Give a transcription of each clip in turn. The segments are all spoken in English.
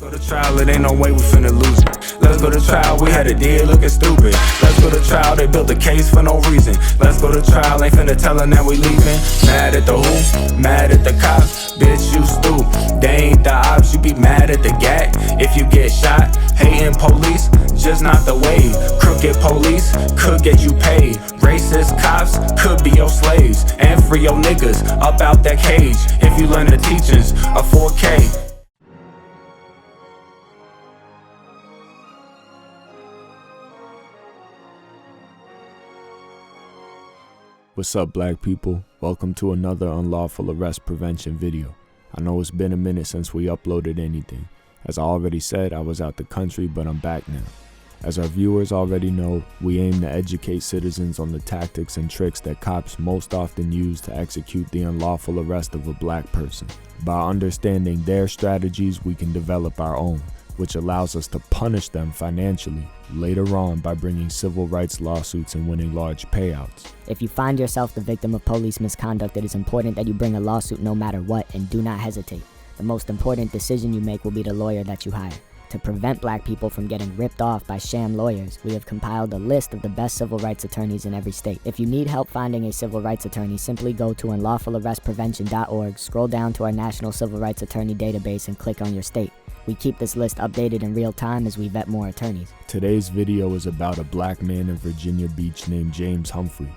go to trial, it ain't no way we finna lose it. Let's go to trial, we had a deal looking stupid. Let's go to trial, they built a case for no reason. Let's go to trial, ain't finna tell them that we leaving. Mad at the who? Mad at the cops. Bitch, you stoop. They ain't the ops, you be mad at the gat. If you get shot, hating police, just not the wave. Crooked police could get you paid. Racist cops could be your slaves. And free your niggas up out that cage. If you learn the teachings of 4K. What's up, black people? Welcome to another unlawful arrest prevention video. I know it's been a minute since we uploaded anything. As I already said, I was out the country, but I'm back now. As our viewers already know, we aim to educate citizens on the tactics and tricks that cops most often use to execute the unlawful arrest of a black person. By understanding their strategies, we can develop our own, which allows us to punish them financially later on by bringing civil rights lawsuits and winning large payouts. If you find yourself the victim of police misconduct, it is important that you bring a lawsuit no matter what, and do not hesitate. The most important decision you make will be the lawyer that you hire. To prevent black people from getting ripped off by sham lawyers, we have compiled a list of the best civil rights attorneys in every state. If you need help finding a civil rights attorney, simply go to unlawfularrestprevention.org, scroll down to our National Civil Rights Attorney database, and click on your state. We keep this list updated in real time as we vet more attorneys. Today's video is about a black man in Virginia Beach named James Humphrey.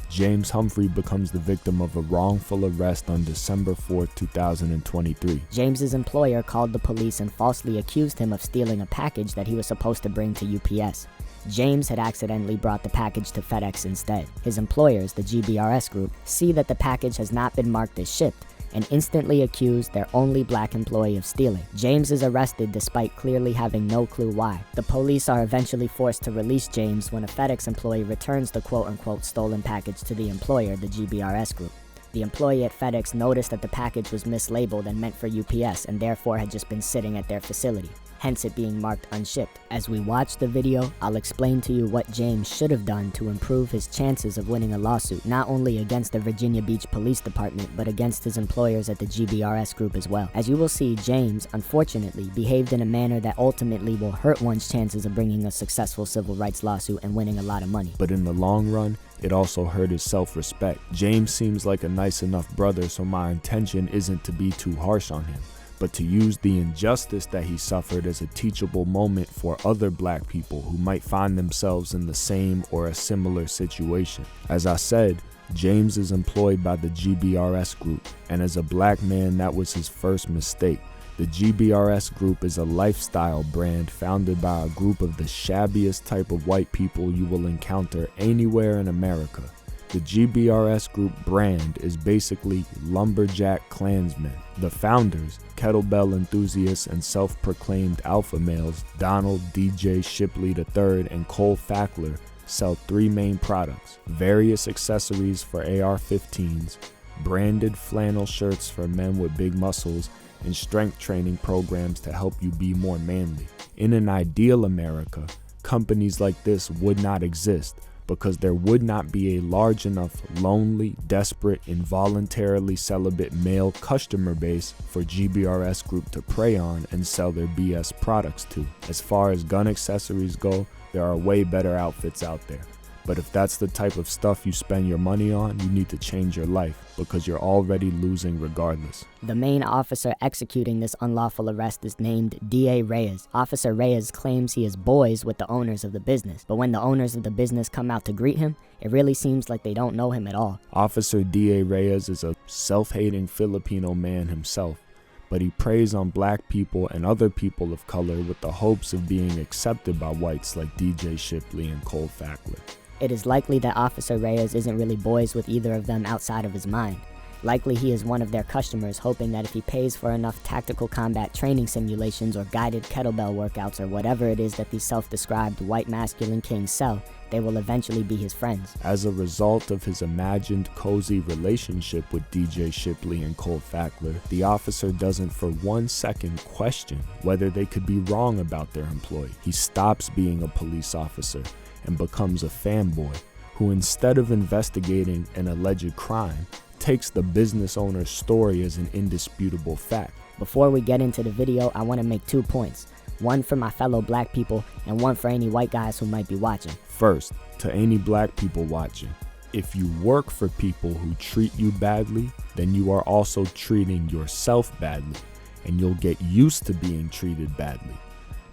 James Humphrey becomes the victim of a wrongful arrest on December 4th, 2023. James's employer called the police and falsely accused him of stealing a package that he was supposed to bring to UPS. James had accidentally brought the package to FedEx instead. His employers, the GBRS Group, see that the package has not been marked as shipped, and instantly accuse their only black employee of stealing. James is arrested despite clearly having no clue why. The police are eventually forced to release James when a FedEx employee returns the quote-unquote stolen package to the employer, the GBRS Group. The employee at FedEx noticed that the package was mislabeled and meant for UPS and therefore had just been sitting at their facility, hence it being marked unshipped. As we watch the video, I'll explain to you what James should have done to improve his chances of winning a lawsuit, not only against the Virginia Beach Police Department, but against his employers at the GBRS Group as well. As you will see, James, unfortunately, behaved in a manner that ultimately will hurt one's chances of bringing a successful civil rights lawsuit and winning a lot of money. But in the long run, it also hurt his self-respect. James seems like a nice enough brother, so my intention isn't to be too harsh on him, but to use the injustice that he suffered as a teachable moment for other black people who might find themselves in the same or a similar situation. As I said, James is employed by the GBRS Group, and as a black man, that was his first mistake. The GBRS Group is a lifestyle brand founded by a group of the shabbiest type of white people you will encounter anywhere in America. The GBRS Group brand is basically lumberjack Klansmen. The founders, kettlebell enthusiasts and self-proclaimed alpha males, Donald DJ Shipley III and Cole Fackler, sell three main products: various accessories for AR-15s, branded flannel shirts for men with big muscles, and strength training programs to help you be more manly. In an ideal America, companies like this would not exist, because there would not be a large enough lonely, desperate, involuntarily celibate male customer base for GBRS Group to prey on and sell their BS products to. As far as gun accessories go, there are way better outfits out there. But if that's the type of stuff you spend your money on, you need to change your life, because you're already losing regardless. The main officer executing this unlawful arrest is named D.A. Reyes. Officer Reyes claims he is boys with the owners of the business, but when the owners of the business come out to greet him, it really seems like they don't know him at all. Officer D.A. Reyes is a self-hating Filipino man himself, but he preys on black people and other people of color with the hopes of being accepted by whites like DJ Shipley and Cole Fackler. It is likely that Officer Reyes isn't really boys with either of them outside of his mind. Likely he is one of their customers, hoping that if he pays for enough tactical combat training simulations or guided kettlebell workouts or whatever it is that these self-described white masculine kings sell, they will eventually be his friends. As a result of his imagined cozy relationship with DJ Shipley and Cole Fackler, the officer doesn't for 1 second question whether they could be wrong about their employee. He stops being a police officer and becomes a fanboy who, instead of investigating an alleged crime, takes the business owner's story as an indisputable fact. Before we get into the video, I want to make 2 points. One for my fellow black people and one for any white guys who might be watching. First, to any black people watching, if you work for people who treat you badly, then you are also treating yourself badly, and you'll get used to being treated badly.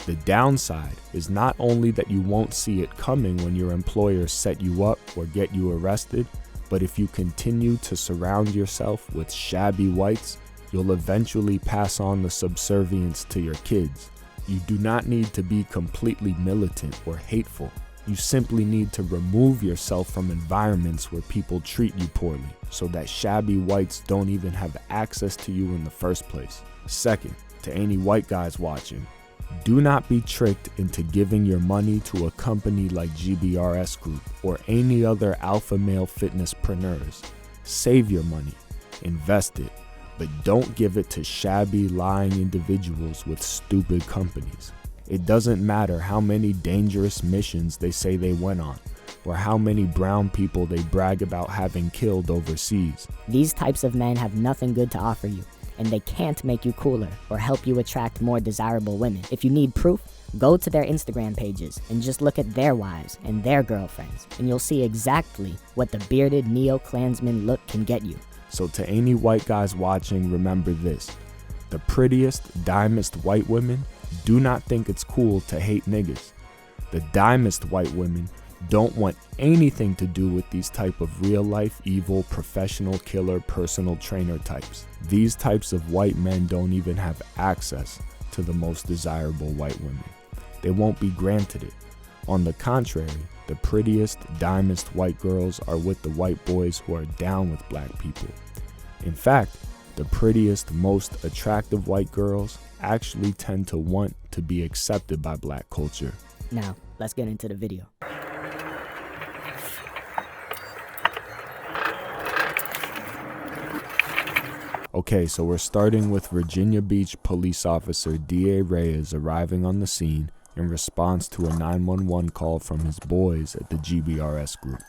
The downside is not only that you won't see it coming when your employers set you up or get you arrested, but if you continue to surround yourself with shabby whites, you'll eventually pass on the subservience to your kids. You do not need to be completely militant or hateful. You simply need to remove yourself from environments where people treat you poorly, so that shabby whites don't even have access to you in the first place. Second, to any white guys watching, do not be tricked into giving your money to a company like GBRS Group or any other alpha male fitness-preneurs. Save your money, invest it, but don't give it to shabby, lying individuals with stupid companies. It doesn't matter how many dangerous missions they say they went on, or how many brown people they brag about having killed overseas. These types of men have nothing good to offer you, and they can't make you cooler or help you attract more desirable women. If you need proof, go to their Instagram pages and just look at their wives and their girlfriends, and you'll see exactly what the bearded neo-Klansman look can get you. So to any white guys watching, remember this: the prettiest, dimest white women do not think it's cool to hate niggas. The dimest white women don't want anything to do with these type of real-life evil professional killer personal trainer types. These types of white men don't even have access to the most desirable white women. They won't be granted it. On the contrary, the prettiest, dimest white girls are with the white boys who are down with black people. In fact, the prettiest, most attractive white girls actually tend to want to be accepted by black culture. Now, let's get into the video. Okay, so we're starting with Virginia Beach police officer D.A. Reyes arriving on the scene in response to a 911 call from his boys at the GBRS Group.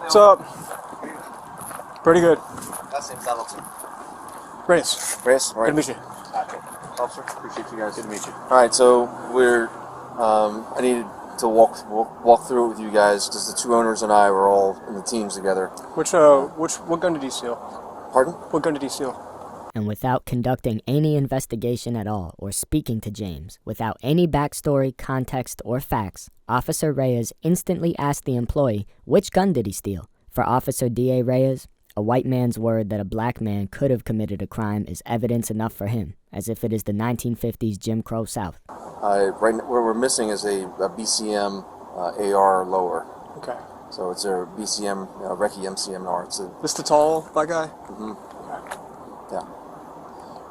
What's up? Pretty good. That's name's Donaldson. Reyes. Reyes, all right. Good to meet you. Officer, appreciate you guys. Good to meet you. All right, so we're. I needed to walk through it with you guys because the two owners and I were all in the teams together. What gun did he steal? Pardon? What gun did he steal? And without conducting any investigation at all or speaking to James, without any backstory, context, or facts, Officer Reyes instantly asked the employee, which gun did he steal? For Officer D.A. Reyes, a white man's word that a black man could have committed a crime is evidence enough for him, as if it is the 1950s Jim Crow South. Right now, what we're missing is a BCM AR lower. Okay. So it's a BCM, Recce MCMR. It's This the tall black guy? yeah.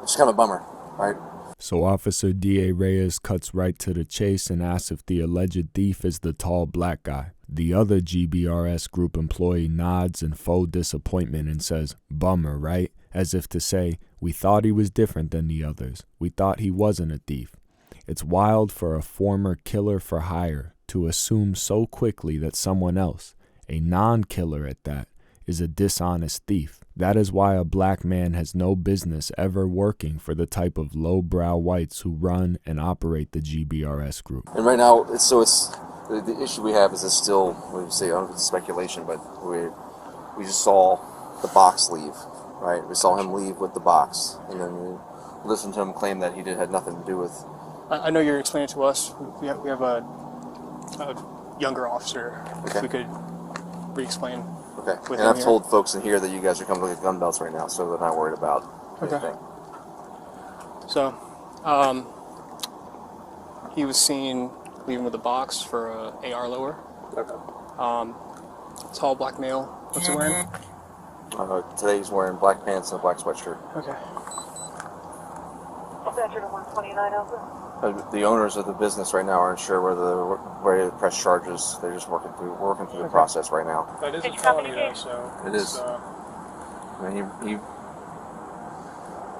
It's kind of a bummer, right? So Officer D.A. Reyes cuts right to the chase and asks if the alleged thief is the tall black guy. The other GBRS Group employee nods in faux disappointment and says, "Bummer, right?" As if to say, we thought he was different than the others. We thought he wasn't a thief. It's wild for a former killer for hire to assume so quickly that someone else, a non-killer at that, is a dishonest thief. That is why a black man has no business ever working for the type of lowbrow whites who run and operate the GBRS Group. And right now, it's the issue we have is it's still, we say, I don't know if it's speculation, but we just saw the box leave, right? We saw him leave with the box, and then we listened to him claim that he had nothing to do with. I know you're explaining to us. We have a younger officer. Okay. If we could re-explain. Okay. And I've told folks in here that you guys are coming to look at gun belts right now, so they're not worried about anything. So, he was seen leaving with a box for a AR lower. Okay. Tall black male. What's he wearing? Today he's wearing black pants and a black sweatshirt. Okay. The owners of the business right now aren't sure whether they're ready to press charges. They're just working through the process right now. That is a felony, though, so... It is. I mean,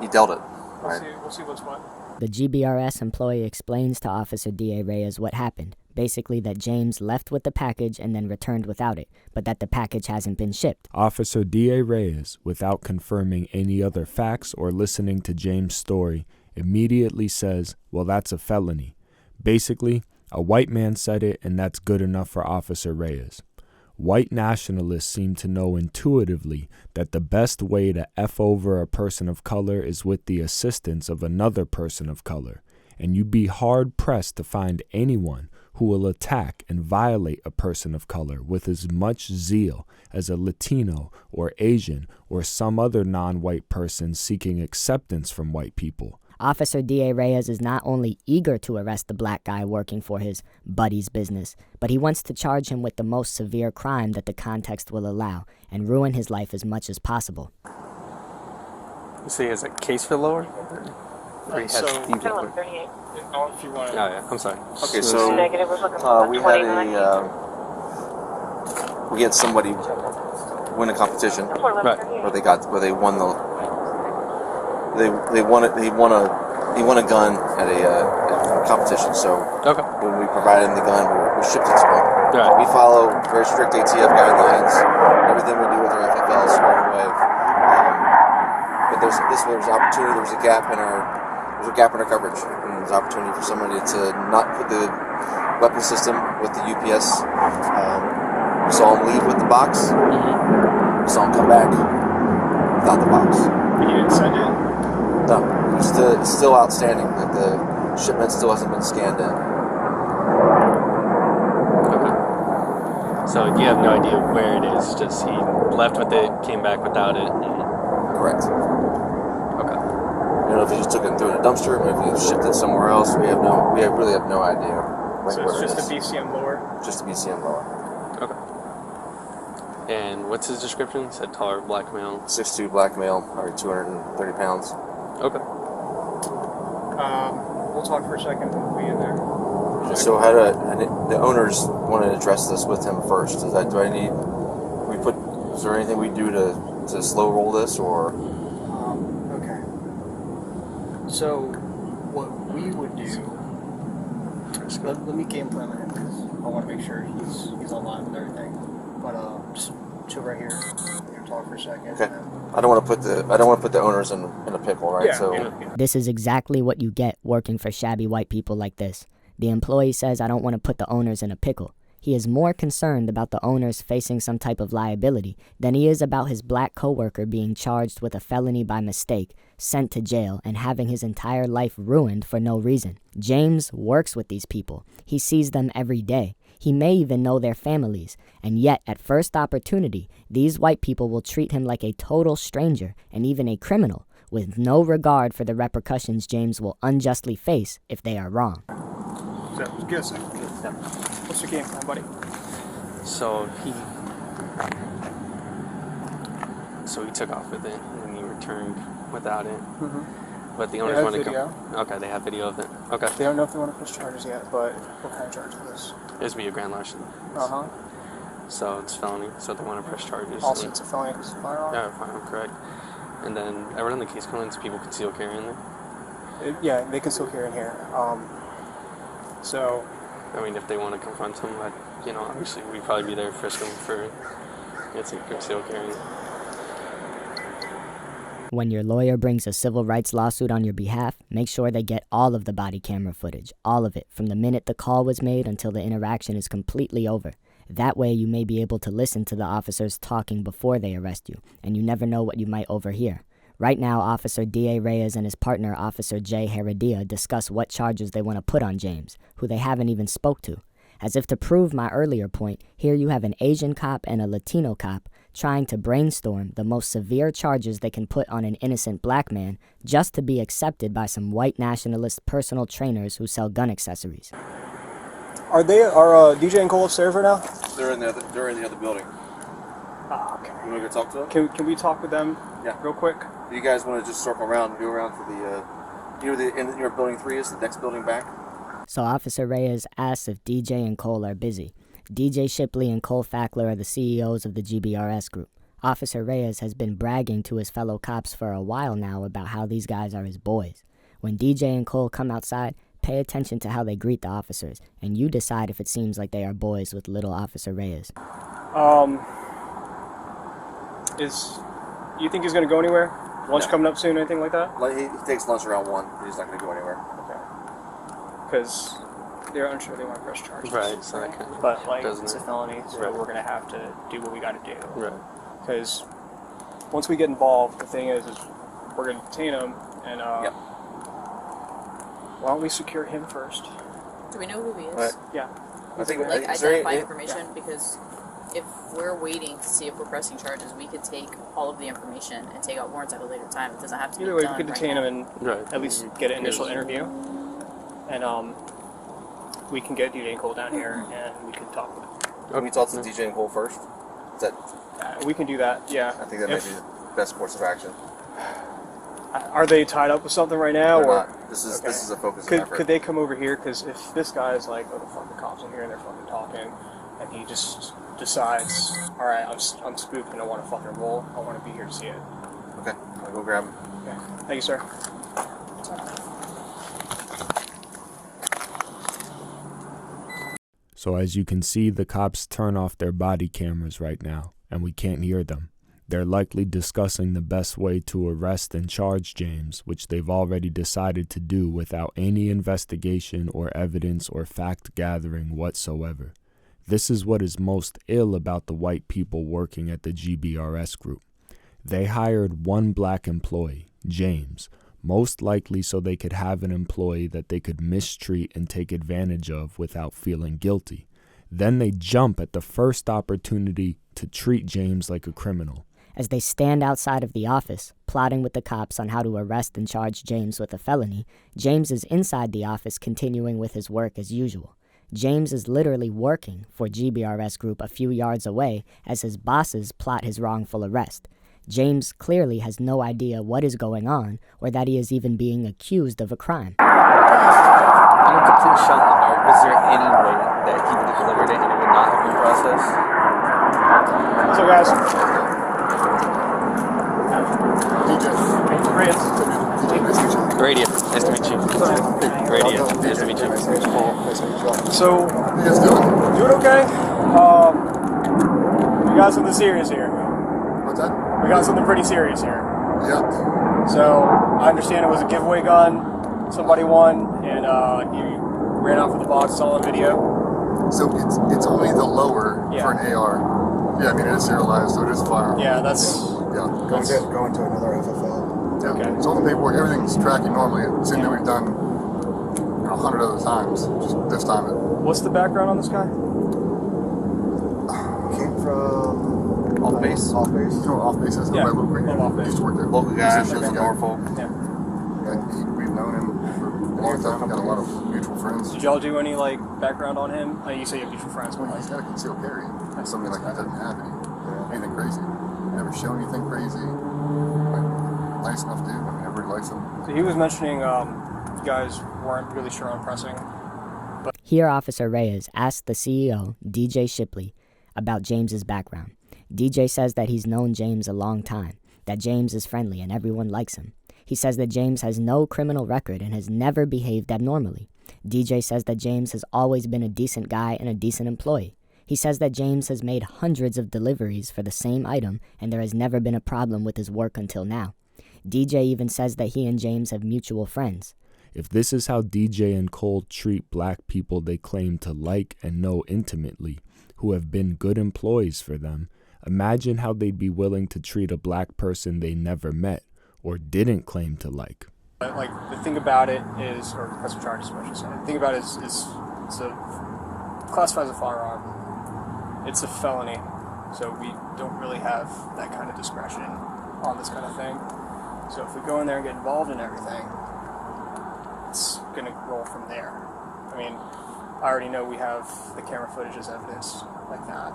he dealt it, right? We'll see what's what. The GBRS employee explains to Officer D.A. Reyes what happened, Basically that James left with the package and then returned without it, but that the package hasn't been shipped. Officer D.A. Reyes, without confirming any other facts or listening to James' story, immediately says, well, that's a felony. Basically, a white man said it and that's good enough for Officer Reyes. White nationalists seem to know intuitively that the best way to F over a person of color is with the assistance of another person of color, and you'd be hard-pressed to find anyone who will attack and violate a person of color with as much zeal as a Latino or Asian or some other non-white person seeking acceptance from white people. Officer D.A. Reyes is not only eager to arrest the black guy working for his buddy's business, but he wants to charge him with the most severe crime that the context will allow and ruin his life as much as possible. So he has a case for lower? Or he has So- thieves over? If you want Oh, yeah, I'm sorry. Okay, so we had somebody win a competition Right. where they won the he won a gun at a competition. So Okay. when we provided him the gun, we shipped it to him. Right. We follow very strict ATF guidelines. Everything we do with our FFL is squared away. But there was an opportunity. There was a gap in our coverage. And there's an opportunity for somebody to not put the weapon system with the UPS. We saw him leave with the box. We saw him come back without the box. He didn't send it. No, it's still outstanding. Like the shipment still hasn't been scanned in. Okay. So you have no idea where it is, just he left with it, came back without it. Correct. Okay. You know, if he just took it and threw it in a dumpster, or if he shipped it somewhere else, we really have no idea. Like, So where it's it just a is. BCM lower. Just a BCM lower. Okay. And what's his description? He said taller black male. 6'2" black male, probably 230 pounds. Okay. We'll talk for a second. We'll be in there. So the owners want to address this with him first. Is there anything we do to slow roll this, or? Okay. So, what we would do, let me game plan with him, because I want to make sure he's online with everything. But just chill right here. Talk for a second. Okay. I don't want to put the owners in a pickle, right? Yeah. This is exactly what you get working for shabby white people like this. The employee says, I don't want to put the owners in a pickle. He is more concerned about the owners facing some type of liability than he is about his black coworker being charged with a felony by mistake, sent to jail, and having his entire life ruined for no reason. James works with these people. He sees them every day. He may even know their families, and yet at first opportunity, these white people will treat him like a total stranger and even a criminal, with no regard for the repercussions James will unjustly face if they are wrong. Good. What's your game plan, buddy? So he took off with it and he returned without it. Mm-hmm. But the owners have want to video. come. Okay, they have video of it. Okay. They don't know if they want to push charges yet, but what kind of charge is this? This would be a grand larceny. Uh-huh. So it's felony, so they want to press charges. Also, it's a felony because it's a firearm? Yeah, firearm, correct. And then I read on the case comments people conceal carry in there. Yeah, they can still carry in here. So, I mean, if they want to confront him, obviously we'd probably be there frisk him for conceal carry. When your lawyer brings a civil rights lawsuit on your behalf, make sure they get all of the body camera footage, all of it, from the minute the call was made until the interaction is completely over. That way you may be able to listen to the officers talking before they arrest you, and you never know what you might overhear. Right now, Officer D.A. Reyes and his partner, Officer J. Heredia, discuss what charges they want to put on James, who they haven't even spoke to. As if to prove my earlier point, here you have an Asian cop and a Latino cop trying to brainstorm the most severe charges they can put on an innocent black man just to be accepted by some white nationalist personal trainers who sell gun accessories. are DJ and Cole upstairs right now? They're in the other building. Ah, okay. You want to go talk to them? Can we talk with them real quick? Do you guys want to just circle around and go around to the building 3 is the next building back? So Officer Reyes asks if DJ and Cole are busy. DJ Shipley and Cole Fackler are the CEOs of the GBRS Group. Officer Reyes has been bragging to his fellow cops for a while now about how these guys are his boys. When DJ and Cole come outside, Pay attention to how they greet the officers, and you decide if it seems like they are boys with little Officer Reyes. You think he's going to go anywhere? Lunch coming up soon, anything like that? Like he takes lunch around 1. He's not going to go anywhere. Okay. Because they're unsure they want to press charges. Right. So that kind of But like doesn't it's a it? felony, so Right. we're going to have to do what we got to do. Right. Because once we get involved, the thing is we're going to detain him, and Yep. why don't we secure him first? Do we know who he is? Right. Yeah. I think Like is there identify any- information, because if we're waiting to see if we're pressing charges, we could take all of the information and take out warrants at a later time. It doesn't have to be Either way, done we could right detain now. him and Right. at least get an initial interview, and we can get DJ and Cole down here, and we can talk with him. Can we talk to DJ and Cole first? Is that? We can do that, yeah. I think that might be the best course of action. Are they tied up with something right now, They're or not. This is a focus of effort. could they come over here? Because if this guy is like, oh, the fucking cops are here and they're fucking talking, and he just decides, all right, I'm spooked and I want to fucking roll. I want to be here to see it. Okay, I'll go grab him. Okay. Thank you, sir. So as you can see, the cops turn off their body cameras right now, and we can't hear them. They're likely discussing the best way to arrest and charge James, which they've already decided to do without any investigation or evidence or fact gathering whatsoever. This is what is most ill about the white people working at the GBRS Group. They hired one black employee, James, most likely so they could have an employee that they could mistreat and take advantage of without feeling guilty. Then they jump at the first opportunity to treat James like a criminal. As they stand outside of the office, plotting with the cops on how to arrest and charge James with a felony, James is inside the office continuing with his work as usual. James is literally working for GBRS Group a few yards away as his bosses plot his wrongful arrest. James clearly has no idea what is going on or that he is even being accused of a crime. I'm a complete shot in the dark. Is there any way that he would have delivered it and it would not have been processed? What's up, guys? Reyes. Radio. Nice to meet you. Radio. Nice to meet you. So, doing okay? We got something serious here. What's that? We got something pretty serious here. Yeah. So, I understand it was a giveaway gun. Somebody won, and you ran out with the box. It's all on video. So it's only the lower Yeah. for an AR. Yeah, I mean it is serialized, so it is a firearm. Yeah, that's... Yeah. Going to another FFL. Yeah. Okay. So all the paperwork, everything's tracking normally. It's something that we've done 100 other times. Just this time What's the background on this guy? Came from Off base. Off base. you know what off base is? Yeah. My local green. Off base. Used to work there. Local guy He's a from shit guy. Norfolk. Yeah. And we've known him for a long time. Got a lot of mutual friends. Did y'all do any, like, background on him? You say you have mutual friends, but, Well, he's like... got a concealed carry. That's something like that doesn't have anything crazy. Never shown anything crazy. Like, nice enough dude. I mean, everybody likes him. So he was mentioning you guys weren't really sure on pressing. Here, Officer Reyes asked the CEO, DJ Shipley, about James's background. DJ says that he's known James a long time, that James is friendly and everyone likes him. He says that James has no criminal record and has never behaved abnormally. DJ says that James has always been a decent guy and a decent employee. He says that James has made hundreds of deliveries for the same item and there has never been a problem with his work until now. DJ even says that he and James have mutual friends. If this is how DJ and Cole treat black people they claim to like and know intimately, who have been good employees for them, imagine how they'd be willing to treat a black person they never met or didn't claim to like. But, like, the thing about it is, or press charges, I should say. The thing about it is it's a classified as a firearm. It's a felony, so we don't really have that kind of discretion on this kind of thing. So if we go in there and get involved in everything, it's going to roll from there. I mean, I already know we have the camera footage as evidence like that.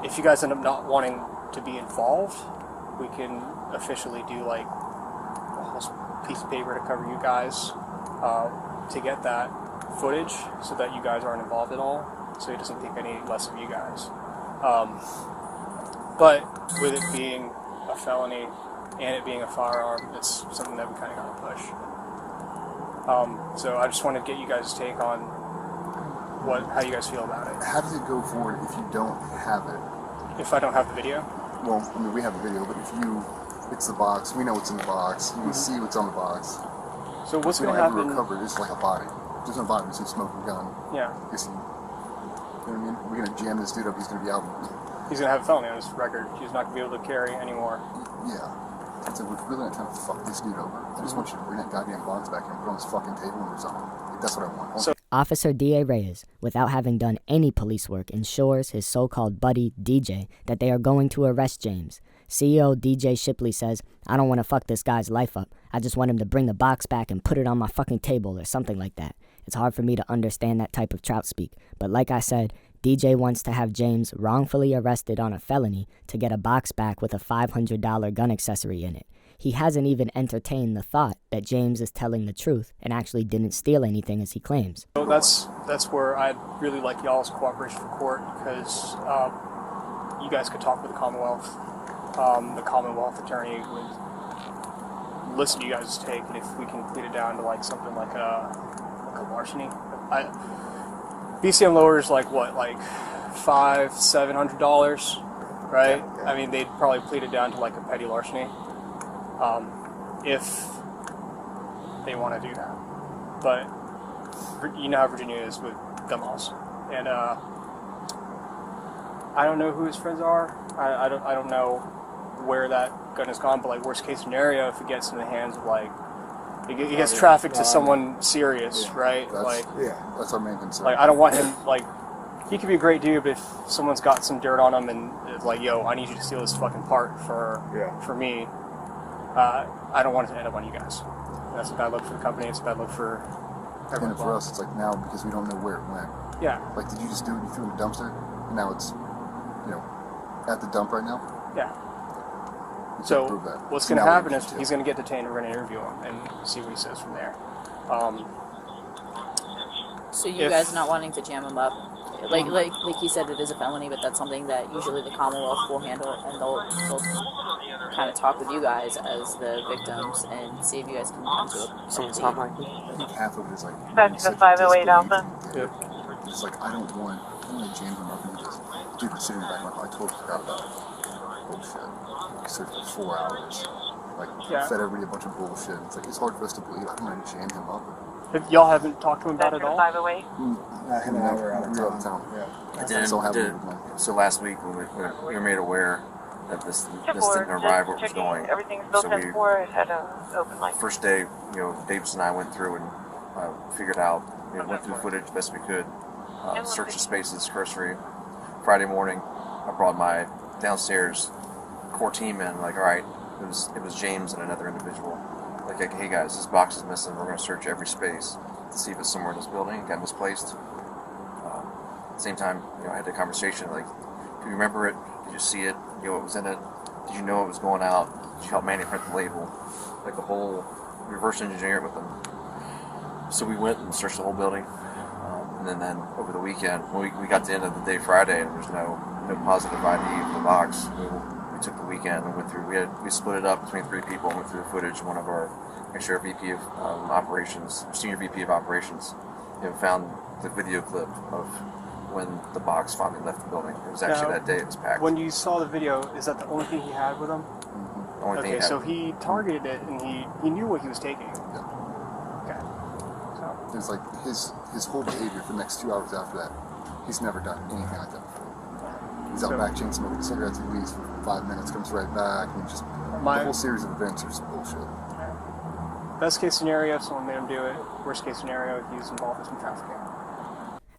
If you guys end up not wanting to be involved, we can officially do like a whole piece of paper to cover you guys to get that footage so that you guys aren't involved at all, so it doesn't think any less of you guys. But with it being a felony and it being a firearm, it's something that we kind of got to push. So I just wanted to get you guys' take on how you guys feel about it. How does it go forward if you don't have it? If I don't have the video? Well, I mean, we have the video, but it's the box. We know what's in the box. You can see what's on the box. So what's going to happen? happen? Recover it. It's like a body. There's no body. It's a smoking gun. Yeah. You know what I mean? We're going to jam this dude up. He's going to be out. He's going to have a felony on his record. He's not going to be able to carry anymore. Yeah. So we're really not trying to fuck this dude over. I just want you to bring that goddamn box back here and put it on this fucking table and resolve it. That's what I want. So Officer D.A. Reyes, without having done any police work, ensures his so-called buddy, DJ, that they are going to arrest James. CEO DJ Shipley says, I don't want to fuck this guy's life up. I just want him to bring the box back and put it on my fucking table or something like that. It's hard for me to understand that type of trout speak. But like I said, DJ wants to have James wrongfully arrested on a felony to get a box back with a $500 gun accessory in it. He hasn't even entertained the thought that James is telling the truth and actually didn't steal anything as he claims. So that's where I'd really like y'all's cooperation for court, because you guys could talk with the Commonwealth. The Commonwealth attorney would listen to you guys' take, and if we can plead it down to like something like a larceny. BCM lowers like what, like $500-700, right? Yeah. I mean, they'd probably plead it down to like a petty larceny, if they want to do that. But you know how Virginia is with gun laws, and I don't know who his friends are. I don't know where that gun has gone, but like worst case scenario, if it gets in the hands of like it gets trafficked to someone serious, right? That's our main concern. Like I don't want him, like he could be a great dude, but if someone's got some dirt on him and it's like, yo, I need you to steal this fucking part for me, I don't want it to end up on you guys. That's a bad look for the company. It's a bad look for everyone. And for us, it's like now because we don't know where it went. Yeah. Like, did you just do it? You threw it in the dumpster, and now it's, at the dump right now. Yeah. You So can't prove that. what's So going to now happen we is can he's going to get detained. We're going to interview him and see what he says from there. So you guys not wanting to jam him up, like he said, it is a felony, but that's something that usually the Commonwealth will handle, and they'll kind of talk with you guys as the victims and see if you guys can come to a Someone's hotline. I think half of it is like. That's the 508 Alpha. Yep. It's like I don't want to jam him up into this. Dude was sitting back. I totally forgot about it. Bullshit. We searched for 4 hours. Like fed everybody a bunch of bullshit. It's like it's hard for us to believe. I don't want to jam him up. If y'all haven't talked to him about it at all? 508. Him and I were out of town. I did. So last week we were made aware that this didn't arrive where it was going. Everything's built in for it. Had an open light. First day, Davis and I went through and figured out, went through the footage best we could, searched the spaces cursory. Friday morning, I brought my downstairs core team in. Like, all right, it was James and another individual. Like, hey guys, this box is missing. We're going to search every space to see if it's somewhere in this building. It got misplaced. At the same time, I had the conversation. Like, do you remember it? Did you see it? What was in it? Did you know it was going out? Did you help Manny print the label? Like the whole reverse engineer it with them. So we went and searched the whole building. And then over the weekend, when we got to the end of the day Friday, and there's no positive ID for the box, we took the weekend and went through. We split it up between 3 people and went through the footage. One of our VP of operations, senior VP of operations, found the video clip of when the box finally left the building. It was actually that day it was packed. When you saw the video, is that the only thing he had with him? The only thing he had. So he targeted it and he knew what he was taking. Yeah. Okay. So There's like his whole behavior for the next 2 hours after that. He's never done anything like that before. He's out back chain smoking cigarettes. He leaves for 5 minutes, comes right back, and just the whole series of events are just bullshit. Best case scenario, if someone made him do it. Worst case scenario, if he was involved in some trafficking.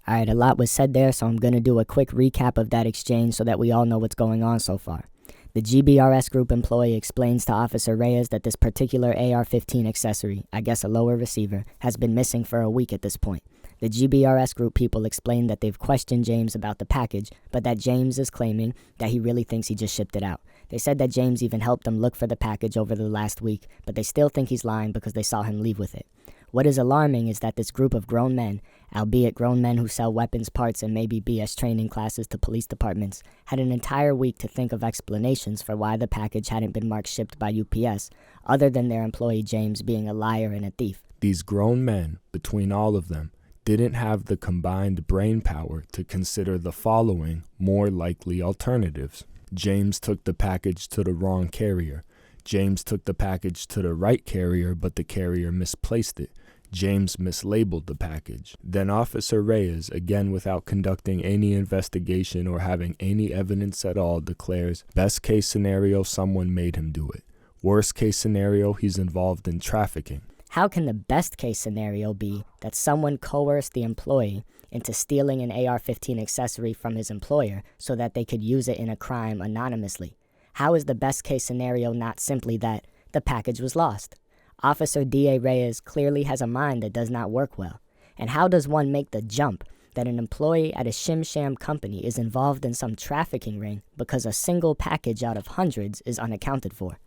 Alright, a lot was said there, so I'm going to do a quick recap of that exchange so that we all know what's going on so far. The GBRS Group employee explains to Officer Reyes that this particular AR-15 accessory, I guess a lower receiver, has been missing for a week at this point. The GBRS Group people explain that they've questioned James about the package, but that James is claiming that he really thinks he just shipped it out. They said that James even helped them look for the package over the last week, but they still think he's lying because they saw him leave with it. What is alarming is that this group of grown men, albeit grown men who sell weapons parts and maybe BS training classes to police departments, had an entire week to think of explanations for why the package hadn't been marked shipped by UPS, other than their employee James being a liar and a thief. These grown men, between all of them, didn't have the combined brain power to consider the following more likely alternatives. James took the package to the wrong carrier. James took the package to the right carrier, but the carrier misplaced it. James mislabeled the package. Then Officer Reyes, again without conducting any investigation or having any evidence at all, declares, best case scenario, someone made him do it. Worst case scenario, he's involved in trafficking. How can the best case scenario be that someone coerced the employee into stealing an AR-15 accessory from his employer so that they could use it in a crime anonymously? How is the best case scenario not simply that the package was lost? Officer D.A. Reyes clearly has a mind that does not work well. And how does one make the jump that an employee at a shim-sham company is involved in some trafficking ring because a single package out of hundreds is unaccounted for?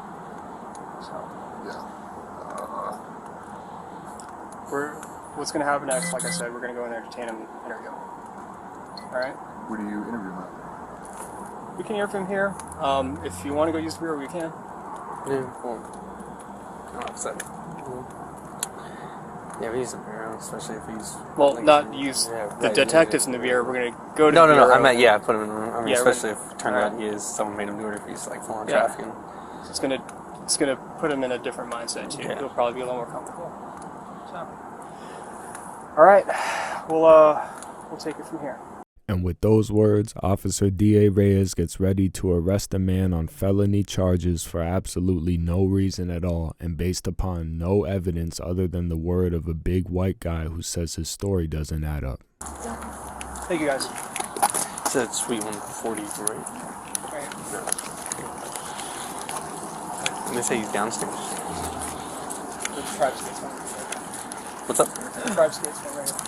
What's going to happen next, like I said, we're going to go in there, detain him, interview him. Alright? Where do you interview him at? We can interview him here. If you want to go use the bureau, we can. Yeah, cool. Yeah, we use the bureau, especially if he's... Well, not use the detectives in the bureau. We're going to go to the bureau. No, I meant, put him in the room. I mean, especially if it turned out he is, someone made him do it if he's, like, full-on trafficking. So it's gonna put him in a different mindset, too. He'll probably be a little more comfortable. So. Alright, we'll take it from here. And with those words, Officer D.A. Reyes gets ready to arrest a man on felony charges for absolutely no reason at all and based upon no evidence other than the word of a big white guy who says his story doesn't add up. Thank you, guys. It's a sweet 140, right? Right. And they say he's downstairs. The tribe skates one. What's up? The tribe skates one right here.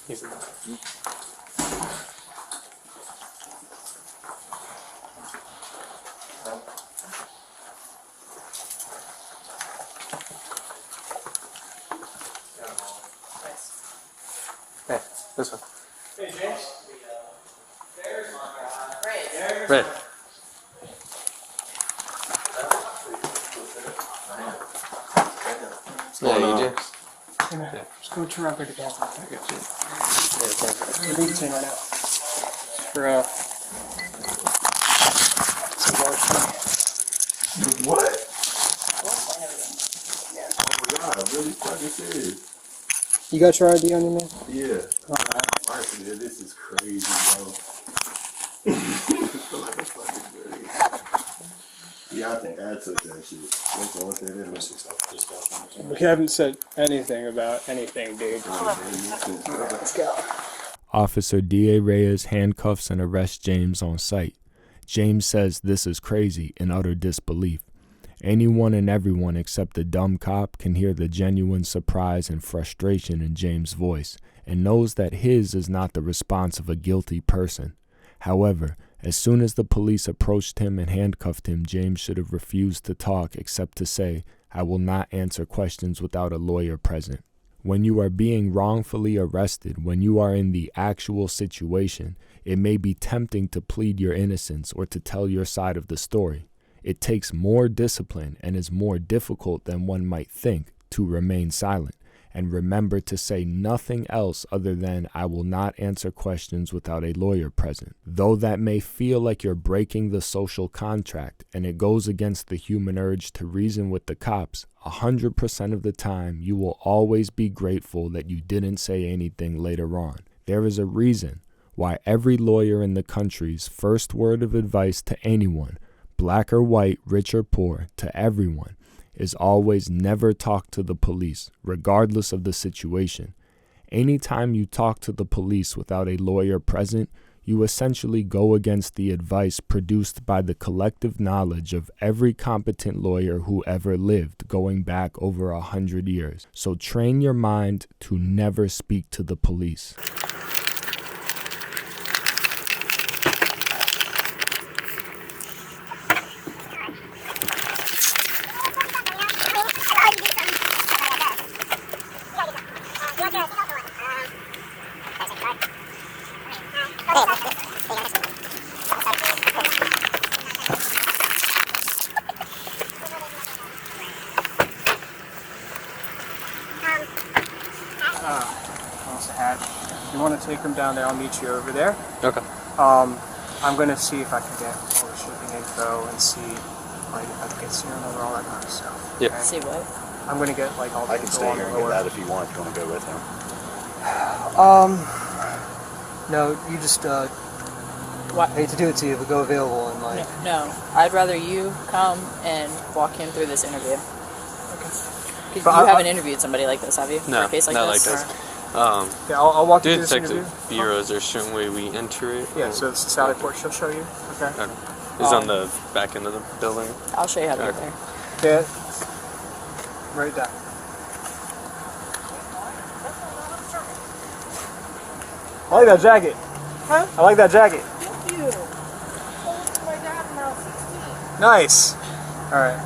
He's in there. Hey, this one. Hey, James. Red. Yeah, you do. Hey, man. Just go turn around, pick it down. I got you. What are you saying right now? For, some large thing. What? Oh my god, I'm really fucking serious. You got your ID on you, man? Yeah. Alright, man, this is crazy, bro. Yeah, I think I took that shit. That's the only thing that makes it. We haven't said anything about anything, dude. Let's go. Officer D.A. Reyes handcuffs and arrests James on site. James says this is crazy in utter disbelief. Anyone and everyone except the dumb cop can hear the genuine surprise and frustration in James' voice and knows that his is not the response of a guilty person. However, as soon as the police approached him and handcuffed him, James should have refused to talk except to say, "I will not answer questions without a lawyer present." When you are being wrongfully arrested, when you are in the actual situation, it may be tempting to plead your innocence or to tell your side of the story. It takes more discipline and is more difficult than one might think to remain silent and remember to say nothing else other than "I will not answer questions without a lawyer present." Though that may feel like you're breaking the social contract and it goes against the human urge to reason with the cops, 100% of the time you will always be grateful that you didn't say anything later on. There is a reason why every lawyer in the country's first word of advice to anyone, black or white, rich or poor, to everyone, is always never talk to the police, regardless of the situation. Anytime you talk to the police without a lawyer present, you essentially go against the advice produced by the collective knowledge of every competent lawyer who ever lived, going back over 100 years. So train your mind to never speak to the police. take him down there. I'll meet you over there. Okay. I'm gonna see if I can get all the shipping info and see like if I can get serial number, all that kind of stuff. Yeah. Okay? See what? I'm gonna get like all the I can info stay on here the and get lower. that if you want. If you want to go with him. No, you just What? I hate to do it to you, but go available and like. No, I'd rather you come and walk him through this interview. Okay. You But haven't interviewed somebody like this, have you? No, For a case like not this? like this. Yeah, I'll walk you Due through this interview. detective bureau, is there a certain way we enter it? Yeah, so it's the Sally Port. She'll show you. Okay. Okay. It's on the back end of the building. I'll show you how to get Okay. there. Yeah. Right down. I like that jacket. Huh? I like that jacket. Thank you. Oh, my dad now 16. Nice. All right.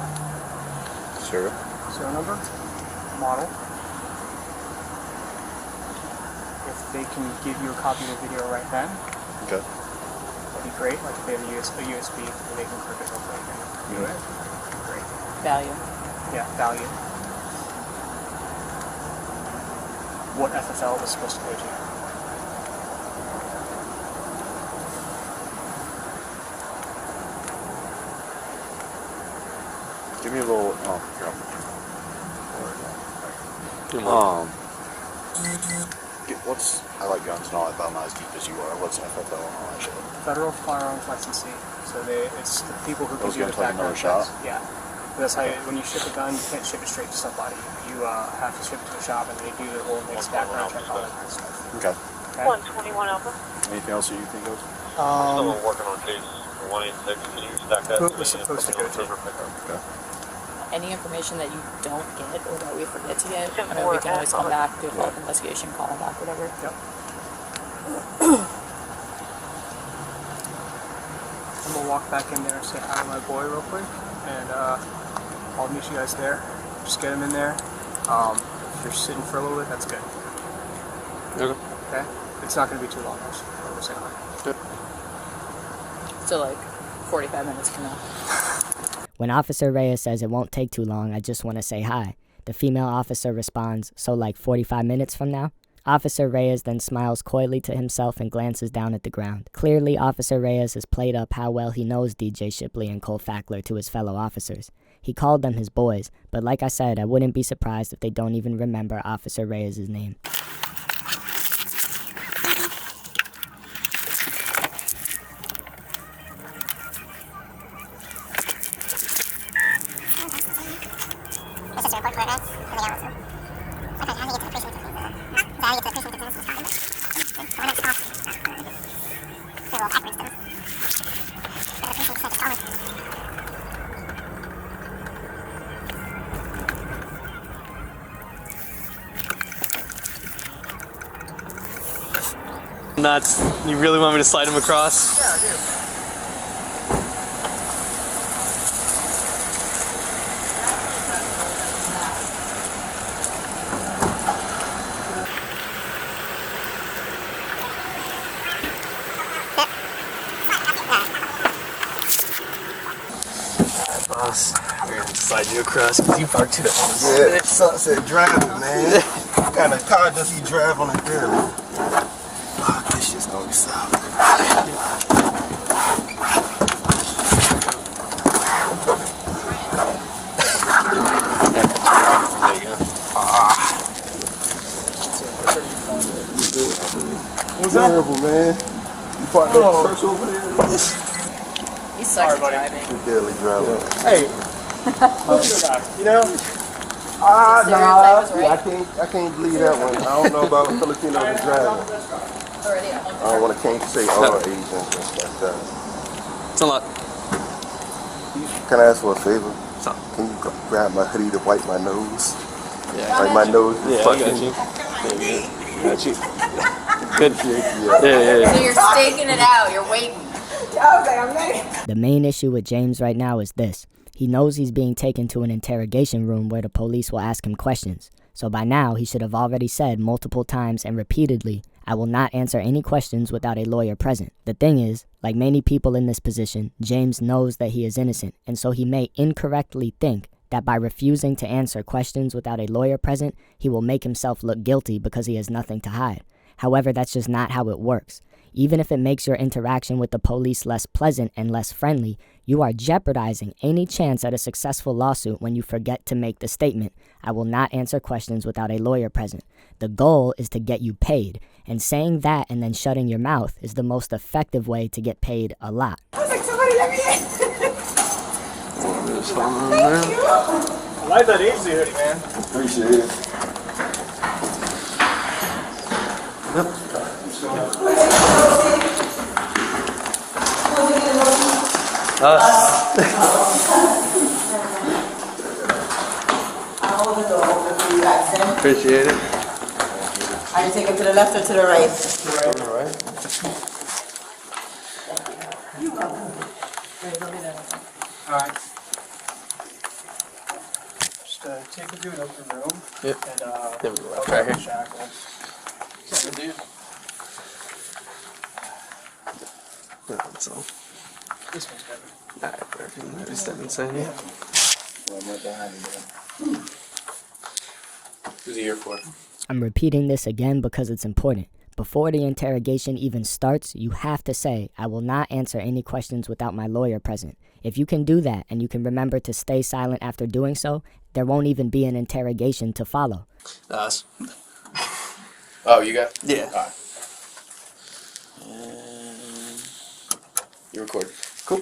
Sure. Serial number, model. If they can give you a copy of the video right then, Okay. that'd be great. Like if they have a USB, they can click it real quick and do it. Great. Value. Yeah, value. What FFL was supposed to go to. Give me a little. What's? I like guns and all that, but I'm not as deep as you are. What's FFL and all that shit? Federal Firearms Licensee. So it's the people who can Those do the guns like another background shop? checks. Yeah. That's how when you ship a gun, you can't ship it straight to somebody. You have to ship it to a shop, and they do the whole mixed background check, all that kind of stuff. Okay. Okay? 121 Alpha. Anything else that you think of? Someone working on case 186. Can you stack that? Who it was supposed to go to. Okay. Any information that you don't get or that we forget to get, Ten I mean, we four can always come Alpha. back, do a follow-up investigation, call them back, whatever. Yep. I'm gonna walk back in there and say hi to my boy real quick, and I'll meet you guys there. Just get him in there. If you're sitting for a little bit, that's good. Okay. Okay? It's not gonna be too long. Just say hi. Good. So like 45 minutes from now. When Officer Reyes says it won't take too long, I just want to say hi. The female officer responds, so like 45 minutes from now? Officer Reyes then smiles coyly to himself and glances down at the ground. Clearly, Officer Reyes has played up how well he knows DJ Shipley and Cole Fackler to his fellow officers. He called them his boys, but like I said, I wouldn't be surprised if they don't even remember Officer Reyes' name. Nuts. You really want me to slide him across? Yeah, I do. Boss, we're gonna slide you across because you parked too close. Yeah, sunset driving, man. What kind of car does he drive on a daily? Oh, this shit's gonna be solid. There you go. What's terrible, man? You parked that church over there? He sucks at driving. You daily driver. Hey, you know? Nah, I can't believe that one. I don't know about Filipino driving. Already. I don't want to can't say all Asians and stuff like that. It's a lot. Can I ask for a favor? So. Can you grab my hoodie to wipe my nose? Yeah. Like my nose is Yeah, I fucking. got you. Got you. Good. Yeah. Yeah. So you're staking it out, you're waiting. The main issue with James right now is this. He knows he's being taken to an interrogation room where the police will ask him questions. So by now, he should have already said multiple times and repeatedly, I will not answer any questions without a lawyer present. The thing is, like many people in this position, James knows that he is innocent, and so he may incorrectly think that by refusing to answer questions without a lawyer present, he will make himself look guilty because he has nothing to hide. However, that's just not how it works. Even if it makes your interaction with the police less pleasant and less friendly, you are jeopardizing any chance at a successful lawsuit when you forget to make the statement, "I will not answer questions without a lawyer present." The goal is to get you paid, and saying that and then shutting your mouth is the most effective way to get paid a lot. I was like, somebody let me in. I like that easy hoodie, man. Appreciate it. Appreciate it. Are you taking to the left or to the right? Alright. Just take a dude up the room. Yep. And There we go. Right here. shackles. Good dude. That's all. This one's better. Alright, perfect. Let me step inside here. Well, I'm right behind you, man. Who's he here for? I'm repeating this again because it's important. Before the interrogation even starts, you have to say, "I will not answer any questions without my lawyer present." If you can do that and you can remember to stay silent after doing so, there won't even be an interrogation to follow. Us. Oh, you got? Yeah. Alright. You record. Cool.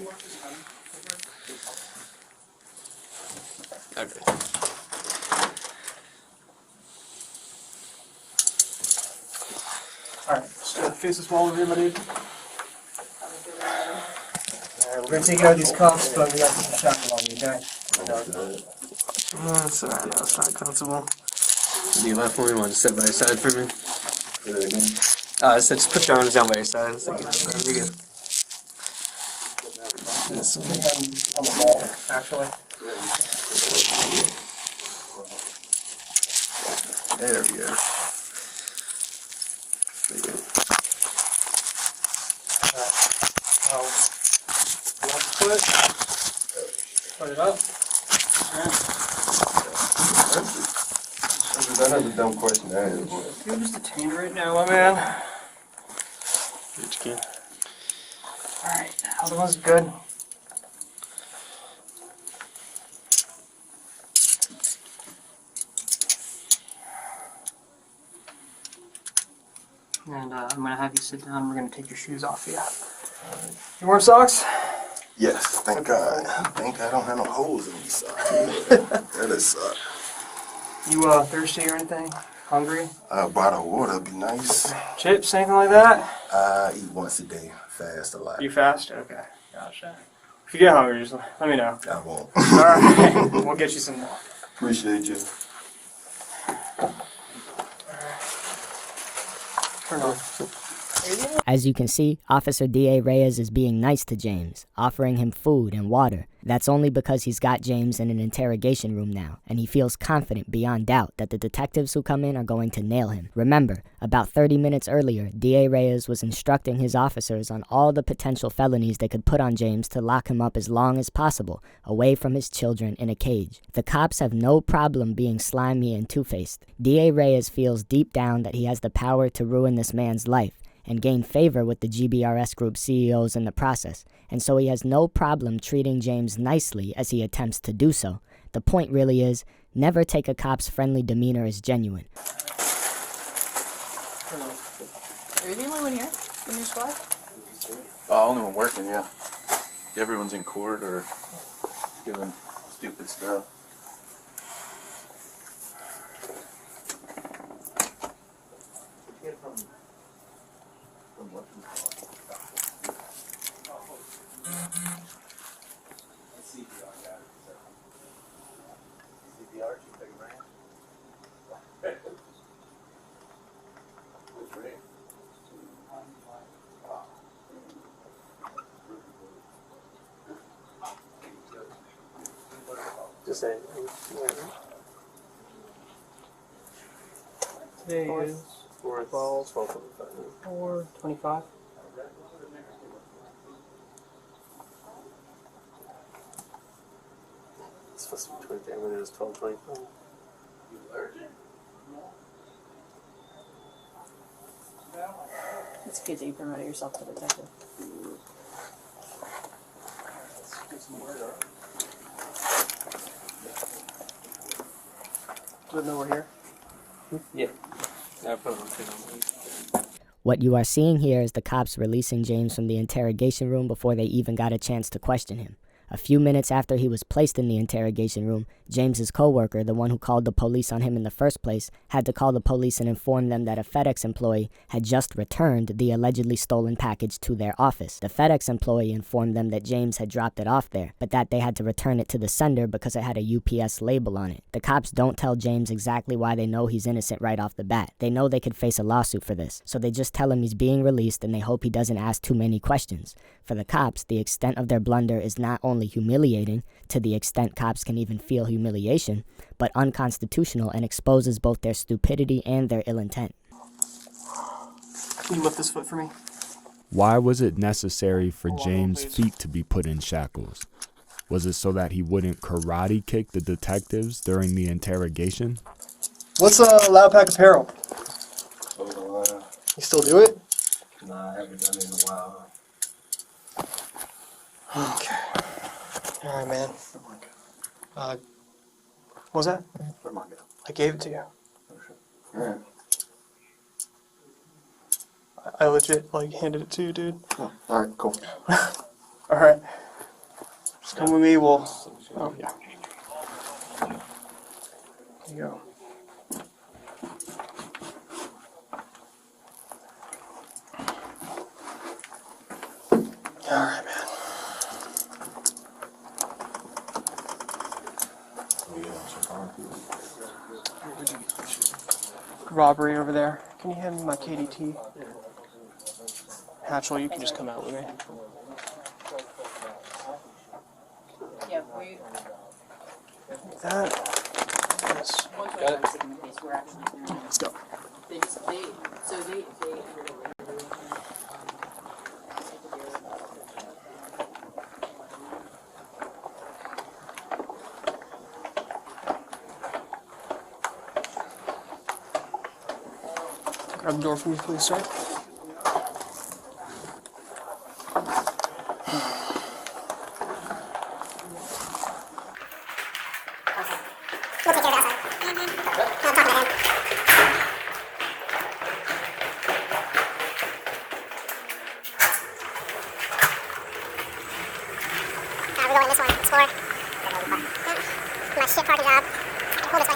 Okay. Alright, just face this wall over here, my dude. Alright, we're gonna take out these cuffs, but we got to put the shackle on you, okay? It's alright, it's not comfortable. Do you left one? You want to sit by your side for me? I said just put your arms down by your side. It's like, there we go. This one. On the wall, actually. There we go. Left foot. Put it up. That is a dumb question to ask. You're just detained right now, my man. Which key? Alright, other one's good. And I'm gonna have you sit down. We're gonna take your shoes off you. You wear socks? Yes, thank God. Thank God I don't have no holes in these socks. That is suck. You thirsty or anything? Hungry? A bottle of water would be nice. Chips, anything like that? I eat once a day. Fast a lot. You fast? Okay, gotcha. If you get hungry, just let me know. I won't. Alright, we'll get you some more. Appreciate you. Turn on. As you can see, Officer D.A. Reyes is being nice to James, offering him food and water. That's only because he's got James in an interrogation room now, and he feels confident beyond doubt that the detectives who come in are going to nail him. Remember, about 30 minutes earlier, D.A. Reyes was instructing his officers on all the potential felonies they could put on James to lock him up as long as possible, away from his children in a cage. The cops have no problem being slimy and two-faced. D.A. Reyes feels deep down that he has the power to ruin this man's life, and gain favor with the GBRS Group CEOs in the process, and so he has no problem treating James nicely as he attempts to do so. The point really is, never take a cop's friendly demeanor as genuine. Are you the only one here in your squad? Only one working, yeah. Everyone's in court or doing stupid stuff. Just say. Today is 4:25. It's supposed to be 23 when it was 12:25. You allergic? No. that you promoted yourself to detective. Do they know we're here? Yeah. I put it on film. What you are seeing here is the cops releasing James from the interrogation room before they even got a chance to question him. A few minutes after he was placed in the interrogation room, James's co-worker, the one who called the police on him in the first place, had to call the police and inform them that a FedEx employee had just returned the allegedly stolen package to their office. The FedEx employee informed them that James had dropped it off there, but that they had to return it to the sender because it had a UPS label on it. The cops don't tell James exactly why they know he's innocent right off the bat. They know they could face a lawsuit for this, so they just tell him he's being released and they hope he doesn't ask too many questions. For the cops, the extent of their blunder is not only humiliating, to the extent cops can even feel humiliation, but unconstitutional and exposes both their stupidity and their ill intent. Can you lift this foot for me? Why was it necessary for James' feet to be put in shackles? Was it so that he wouldn't karate kick the detectives during the interrogation? What's Loud Pack Apparel? You still do it? Nah, I haven't done it in a while. Okay. Alright, man. What was that? I gave it to you. Alright. I legit, handed it to you, dude. Oh, alright, cool. Alright. Just come with me, we'll... Oh, yeah. Here you go. Alright, man. Robbery over there. Can you hand me my KDT? Hatchell, you can just come out with me. Yeah, we... That... Yes. Let's go. Grab the door for me, please, sir. We're going this one. Explore. My shit parking job. Hold this way.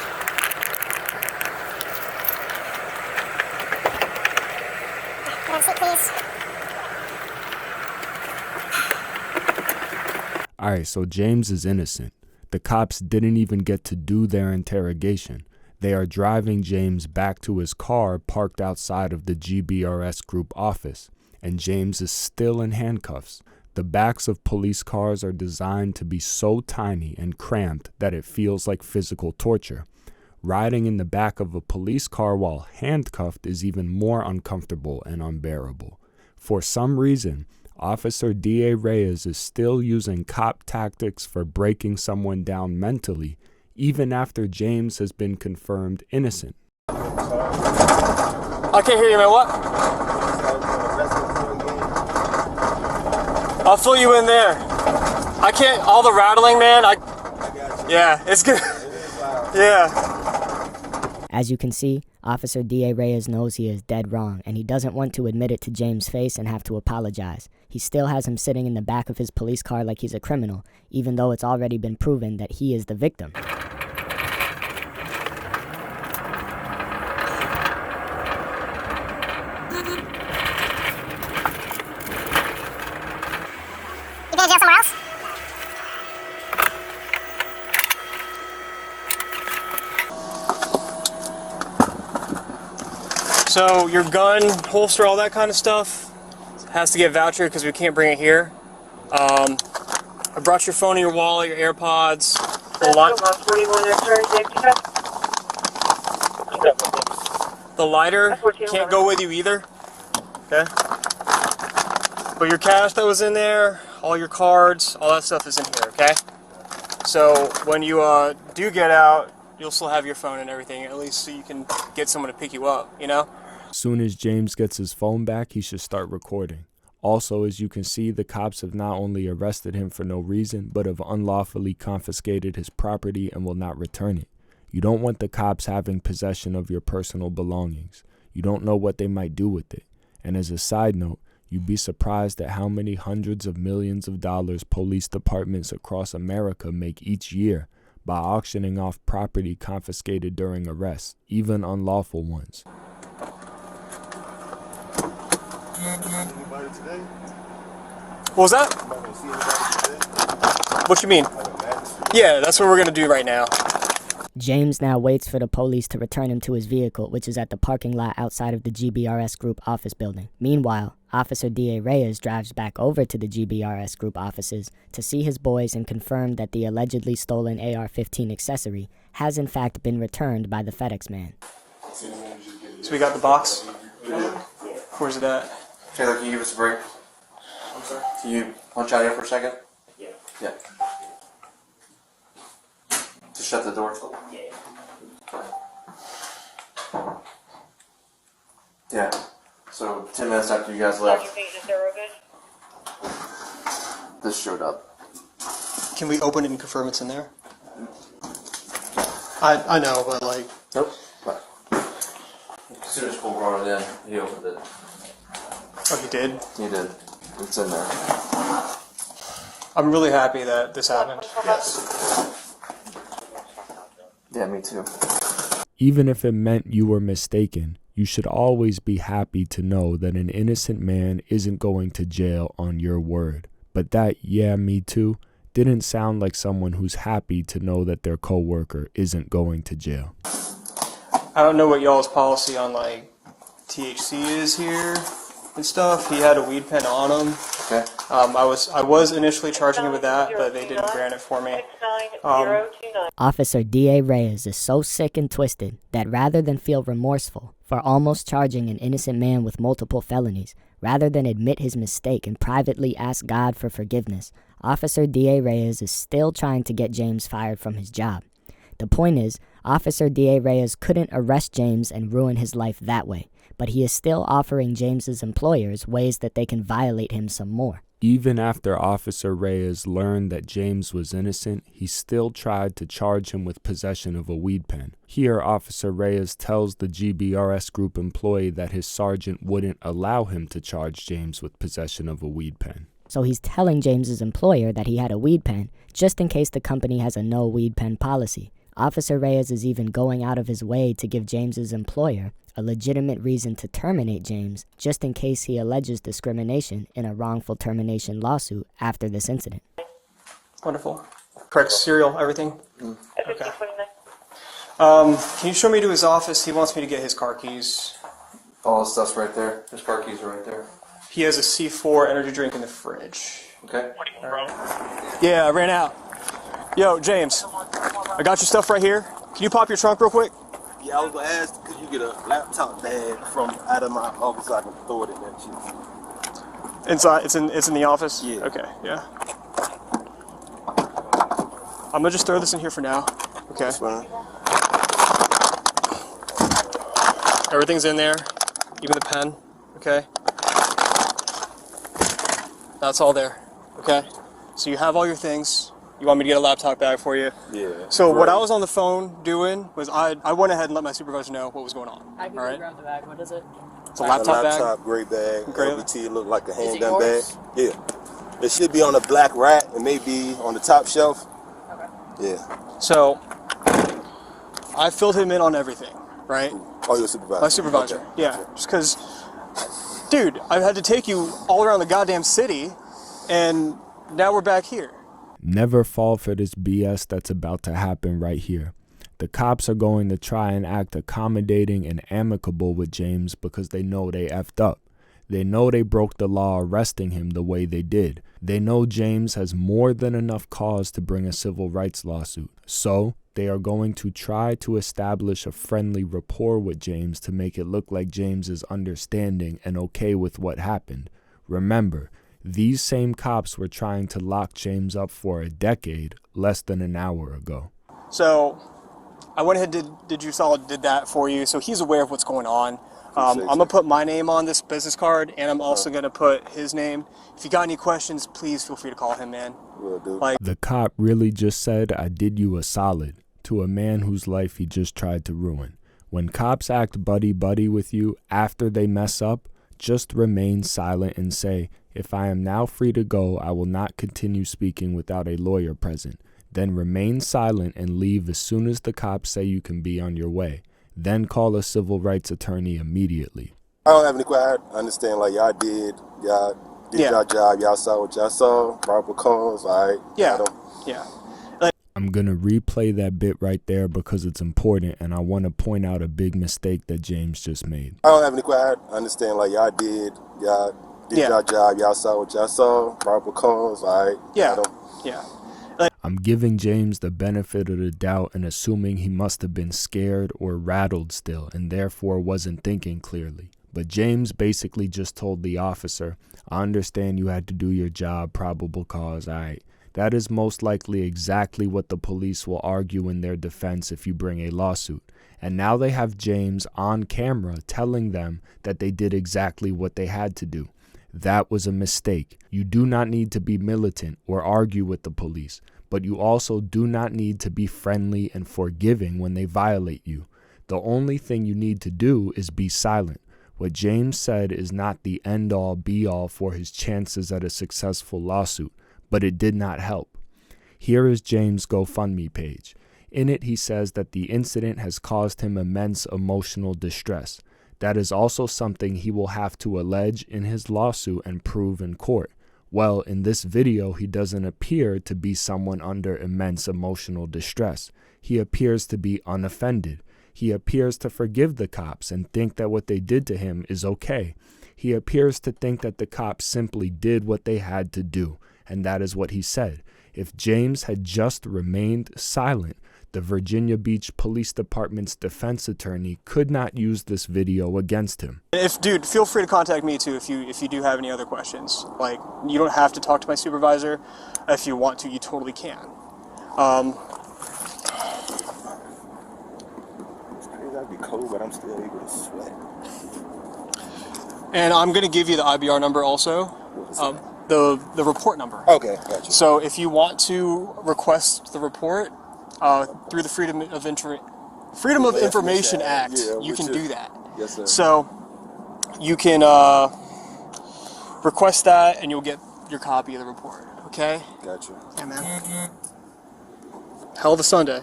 Put on seat, please. Alright, so James is innocent. The cops didn't even get to do their interrogation. They are driving James back to his car parked outside of the GBRS Group office, and James is still in handcuffs. The backs of police cars are designed to be so tiny and cramped that it feels like physical torture. Riding in the back of a police car while handcuffed is even more uncomfortable and unbearable. For some reason, Officer D.A. Reyes is still using cop tactics for breaking someone down mentally, even after James has been confirmed innocent. I can't hear you, man. What? I'll fill you in there. I can't, all the rattling, man, yeah, it's good. Yeah. As you can see, Officer D.A. Reyes knows he is dead wrong, and he doesn't want to admit it to James' face and have to apologize. He still has him sitting in the back of his police car like he's a criminal, even though it's already been proven that he is the victim. You gonna jail somewhere else? So your gun, holster, all that kind of stuff has to get voucher because we can't bring it here. I brought your phone and your wallet, your AirPods. The lighter can't go with you either. Okay. But your cash that was in there, all your cards, all that stuff is in here. Okay. So when you do get out, you'll still have your phone and everything, at least so you can get someone to pick you up, you know? Soon as James gets his phone back, he should start recording. Also, as you can see, the cops have not only arrested him for no reason, but have unlawfully confiscated his property and will not return it. You don't want the cops having possession of your personal belongings. You don't know what they might do with it. And as a side note, you'd be surprised at how many hundreds of millions of dollars police departments across America make each year by auctioning off property confiscated during arrests, even unlawful ones. Anybody today? What was that? Anybody see anybody today? What you mean? Yeah, that's what we're gonna do right now. James now waits for the police to return him to his vehicle, which is at the parking lot outside of the GBRS Group office building. Meanwhile, Officer D.A. Reyes drives back over to the GBRS Group offices to see his boys and confirm that the allegedly stolen AR-15 accessory has in fact been returned by the FedEx man. So we got the box. Where's it at? Taylor, can you give us a break? I'm sorry? Can you punch out here for a second? Yeah. Yeah. Just shut the door. Yeah. So 10 minutes after you guys left, this showed up. Can we open it and confirm it's in there? I know, but like... Nope. But as soon as Cole brought it in, he opened it. Oh, he did? He did. It's in there. I'm really happy that this happened. Yes. Yeah, me too. Even if it meant you were mistaken, you should always be happy to know that an innocent man isn't going to jail on your word. But that, yeah, me too, didn't sound like someone who's happy to know that their coworker isn't going to jail. I don't know what y'all's policy on like THC is here and stuff. He had a weed pen on him. Okay. I was initially charging him with that, but they didn't grant it for me. Officer D.A. Reyes is so sick and twisted that rather than feel remorseful for almost charging an innocent man with multiple felonies, rather than admit his mistake and privately ask God for forgiveness, Officer D.A. Reyes is still trying to get James fired from his job. The point is, Officer D.A. Reyes couldn't arrest James and ruin his life that way, but he is still offering James's employers ways that they can violate him some more. Even after Officer Reyes learned that James was innocent, he still tried to charge him with possession of a weed pen. Here, Officer Reyes tells the GBRS Group employee that his sergeant wouldn't allow him to charge James with possession of a weed pen. So he's telling James's employer that he had a weed pen, just in case the company has a no weed pen policy. Officer Reyes is even going out of his way to give James's employer a legitimate reason to terminate James, just in case he alleges discrimination in a wrongful termination lawsuit after this incident. Wonderful. Correct serial, everything? Okay. Can you show me to his office? He wants me to get his car keys. All the stuff's right there. His car keys are right there. He has a C4 energy drink in the fridge. Okay. All right. Yeah, I ran out. Yo, James, I got your stuff right here. Can you pop your trunk real quick? Yeah, I was gonna ask, could you get a laptop bag from out of my office so I can throw it in that shit? Inside, it's in the office? Yeah. Okay, yeah. I'm gonna just throw this in here for now. Okay. That's fine. Everything's in there, even the pen. Okay. That's all there. Okay. So you have all your things. You want me to get a laptop bag for you? Yeah. So what I was on the phone doing was I went ahead and let my supervisor know what was going on. I can go grab the bag. What is it? It's a laptop bag. Laptop, gray bag. Gray. LBT, look like a Is it handgun bag. yours? Yeah. It should be on a black rack. It may be on the top shelf. Okay. Yeah. So I filled him in on everything, right? Oh, your supervisor. My supervisor. Okay. Yeah. Just because, dude, I've had to take you all around the goddamn city, and now we're back here. Never fall for this BS that's about to happen right here. The cops are going to try and act accommodating and amicable with James because they know they effed up. They know they broke the law arresting him the way they did. They know James has more than enough cause to bring a civil rights lawsuit. So they are going to try to establish a friendly rapport with James to make it look like James is understanding and okay with what happened. Remember, these same cops were trying to lock James up for a decade less than an hour ago. So I went ahead and did that for you, so he's aware of what's going on. I'm gonna put my name on this business card, and I'm also gonna put his name. If you got any questions, please feel free to call him, man. Will do. The cop really just said, "I did you a solid," to a man whose life he just tried to ruin. When cops act buddy-buddy with you after they mess up, just remain silent and say, "If I am now free to go, I will not continue speaking without a lawyer present." Then remain silent and leave as soon as the cops say you can be on your way. Then call a civil rights attorney immediately. I don't have any question. I understand, like, y'all did y'all job, y'all saw what y'all saw, proper cause, alright? Yeah. I'm going to replay that bit right there because it's important, and I want to point out a big mistake that James just made. I don't have any question. I understand, like, y'all did y'all job, y'all saw what y'all saw, proper cause, alright? I'm giving James the benefit of the doubt and assuming he must have been scared or rattled still and therefore wasn't thinking clearly. But James basically just told the officer, "I understand you had to do your job, probable cause, alright." That is most likely exactly what the police will argue in their defense if you bring a lawsuit. And now they have James on camera telling them that they did exactly what they had to do. That was a mistake. You do not need to be militant or argue with the police, but you also do not need to be friendly and forgiving when they violate you. The only thing you need to do is be silent. What James said is not the end-all be-all for his chances at a successful lawsuit, but it did not help. Here is James' GoFundMe page. In it, he says that the incident has caused him immense emotional distress. That is also something he will have to allege in his lawsuit and prove in court. Well, in this video, he doesn't appear to be someone under immense emotional distress. He appears to be unoffended. He appears to forgive the cops and think that what they did to him is okay. He appears to think that the cops simply did what they had to do, and that is what he said. If James had just remained silent, the Virginia Beach Police Department's defense attorney could not use this video against him. Dude, feel free to contact me too if you do have any other questions. Like, you don't have to talk to my supervisor. If you want to, you totally can. That'd be cold, but I'm still able to sweat. And I'm gonna give you the IBR number also. The report number. Okay, gotcha. So if you want to request the report through the Freedom of Information Act, you can do that. Yes, sir. So you can request that, and you'll get your copy of the report. Okay? Gotcha. Yeah, man. Hell of a Sunday.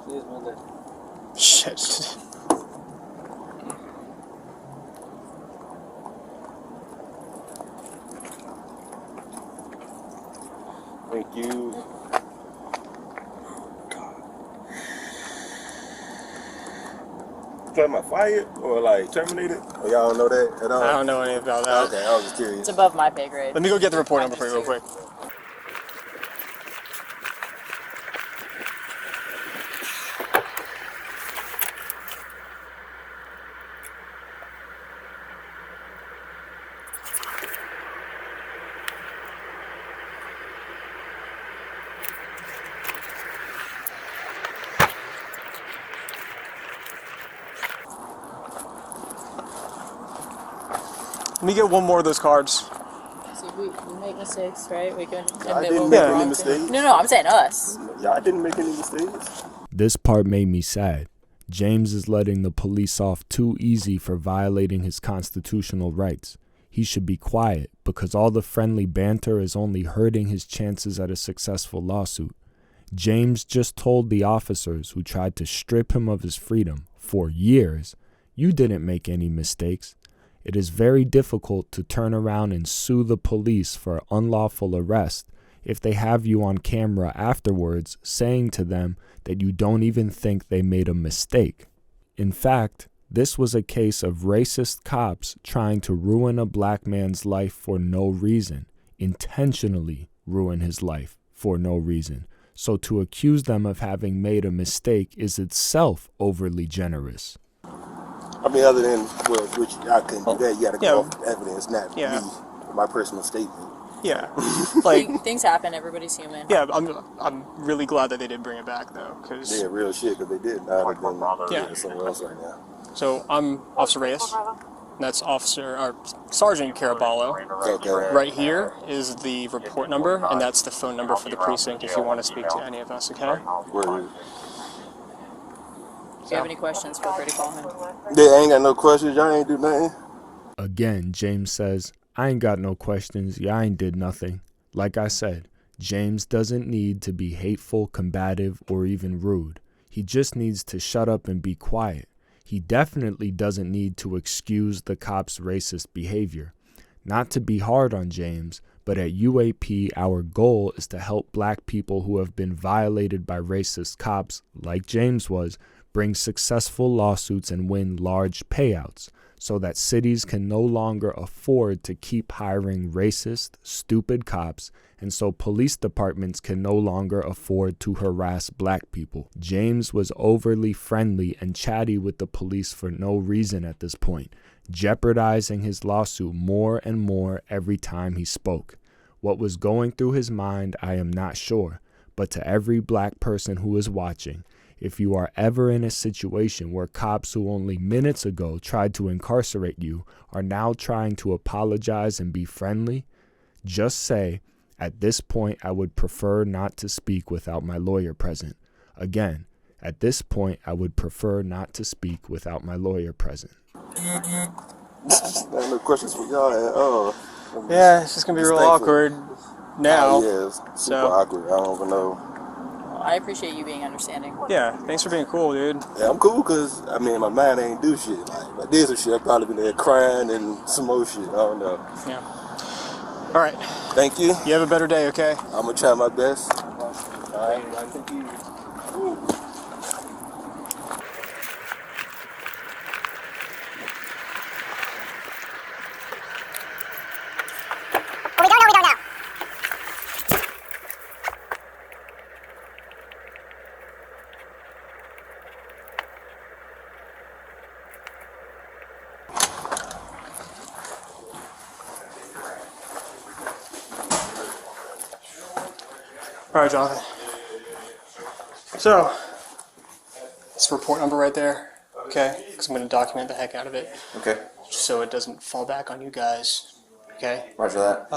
See you Monday. Shit. Thank you. Am I fired or like terminated? Or y'all don't know that at all? I don't know anything about that. Okay, I was just curious. It's above my pay grade. Let me go get the report number for you real quick. Let me get one more of those cards. See, we make mistakes, right? We can admit I didn't when make we're any wrong. mistakes. No, I'm saying us. Y'all didn't make any mistakes. This part made me sad. James is letting the police off too easy for violating his constitutional rights. He should be quiet because all the friendly banter is only hurting his chances at a successful lawsuit. James just told the officers who tried to strip him of his freedom for years, "You didn't make any mistakes." It is very difficult to turn around and sue the police for unlawful arrest if they have you on camera afterwards saying to them that you don't even think they made a mistake. In fact, this was a case of racist cops trying to ruin a black man's life for no reason, intentionally ruin his life for no reason. So to accuse them of having made a mistake is itself overly generous. I mean, other than, well, which I couldn't do that, you gotta go off the evidence, not me, my personal statement. Yeah. Like, things happen, everybody's human. Yeah, I'm really glad that they did bring it back, though, because... Yeah, real shit, because they did. I'd have been somewhere else right now. So I'm Officer Reyes. That's Sergeant Caraballo. Okay. Right here is the report number, and that's the phone number for the precinct if you want to speak to any of us, okay? Word. If you have any questions, feel free to call him. Yeah, I ain't got no questions. Y'all ain't do nothing. Again, James says, I ain't got no questions. Y'all ain't did nothing. Like I said, James doesn't need to be hateful, combative, or even rude. He just needs to shut up and be quiet. He definitely doesn't need to excuse the cops' racist behavior. Not to be hard on James, but at UAP, our goal is to help black people who have been violated by racist cops, like James was, bring successful lawsuits and win large payouts, so that cities can no longer afford to keep hiring racist, stupid cops, and so police departments can no longer afford to harass black people. James was overly friendly and chatty with the police for no reason at this point, jeopardizing his lawsuit more and more every time he spoke. What was going through his mind, I am not sure, but to every black person who is watching, if you are ever in a situation where cops who only minutes ago tried to incarcerate you are now trying to apologize and be friendly, just say, at this point, I would prefer not to speak without my lawyer present. Again, at this point, I would prefer not to speak without my lawyer present. No questions for y'all at all. Yeah, it's just going to be real awkward now. Yeah, it's super awkward. I don't even know. I appreciate you being understanding. Yeah, thanks for being cool, dude. Yeah, I'm cool because, I mean, my mind ain't do shit. Like, if I did some shit, I'd probably been there crying and some more shit. I don't know. Yeah. All right. Thank you. You have a better day, okay? I'm going to try my best. All right. Thank you. All right, Jonathan. So, it's a report number right there, okay? Because I'm going to document the heck out of it. Okay. So it doesn't fall back on you guys, okay? Roger that.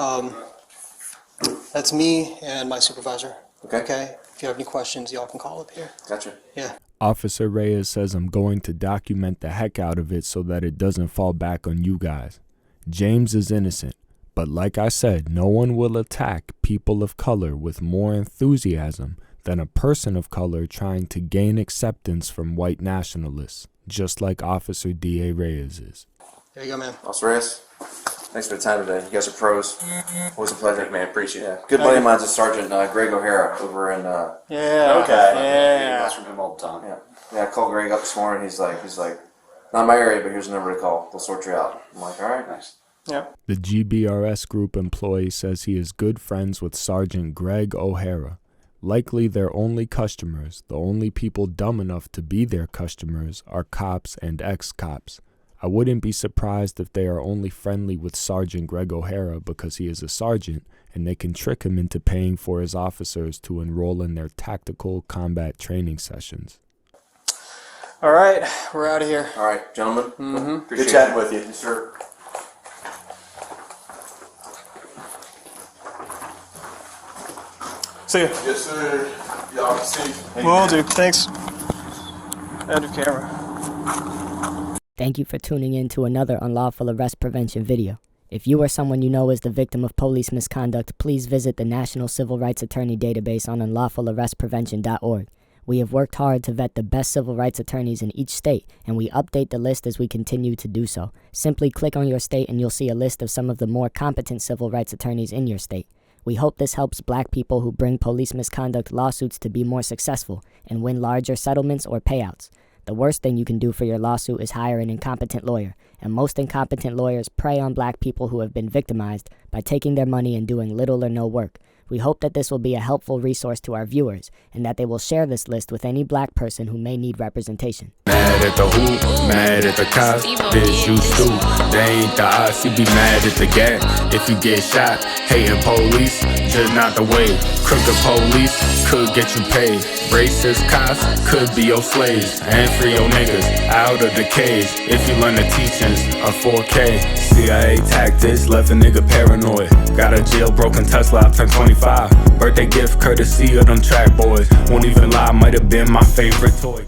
That's me and my supervisor. Okay. Okay? If you have any questions, y'all can call up here. Gotcha. Yeah. Officer Reyes says I'm going to document the heck out of it so that it doesn't fall back on you guys. James is innocent. But like I said, no one will attack people of color with more enthusiasm than a person of color trying to gain acceptance from white nationalists, just like Officer D.A. Reyes is. There you go, man. Officer Reyes, thanks for the time today. You guys are pros. Always a pleasure. Man, appreciate it. Good buddy of mine's a Sergeant Greg O'Hara over in... Yeah. Okay. Yeah. I from him all the time. Yeah, I called Greg up this morning. He's like, not my area, but here's a number to call. They'll sort you out. I'm like, all right, nice. Yeah. The GBRS Group employee says he is good friends with Sergeant Greg O'Hara. Likely their only customers, the only people dumb enough to be their customers, are cops and ex-cops. I wouldn't be surprised if they are only friendly with Sergeant Greg O'Hara because he is a sergeant and they can trick him into paying for his officers to enroll in their tactical combat training sessions. All right, we're out of here. All right, gentlemen. Mm-hmm. Good chatting with you. Yes, sir. See ya. Yes, sir. Y'all can see. Will do. Thanks. Out of camera. Thank you for tuning in to another unlawful arrest prevention video. If you or someone you know is the victim of police misconduct, please visit the National Civil Rights Attorney database on unlawfularrestprevention.org. We have worked hard to vet the best civil rights attorneys in each state, and we update the list as we continue to do so. Simply click on your state and you'll see a list of some of the more competent civil rights attorneys in your state. We hope this helps black people who bring police misconduct lawsuits to be more successful and win larger settlements or payouts. The worst thing you can do for your lawsuit is hire an incompetent lawyer, and most incompetent lawyers prey on black people who have been victimized by taking their money and doing little or no work. We hope that this will be a helpful resource to our viewers, and that they will share this list with any black person who may need representation. Mad at the who, mad at the cops, bitch you stew. They ain't the odds, you be mad at the gang. If you get shot, hating police, just not the way. Crooked police could get you paid. Racist cops could be your slaves. And free your niggas out of the cage. If you learn the teachings of 4K. CIA tactics left a nigga paranoid. Got a jailbroken Tesla, I turned 25. Birthday gift courtesy of them track boys. Won't even lie, might have been my favorite toy.